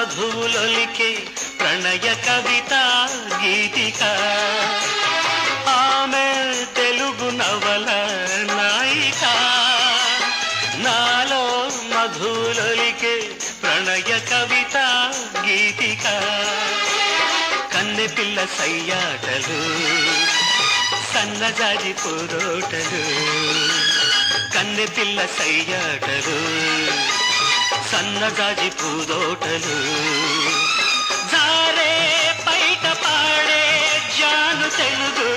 మధువులొలికే ప్రణయ కవిత గీతిక ఆమె తెలుగు నవల నాయిక నాలో మధువులొలికే ప్రణయ కవిత గీతిక కన్నె పిల్ల సయ్యాటలు సన్నజాజి పూరోటలు కన్నె పిల్ల సయ్యాటలు సన్నజాజి పూదోటలు జారే పైట పాడే జాను తెలుగు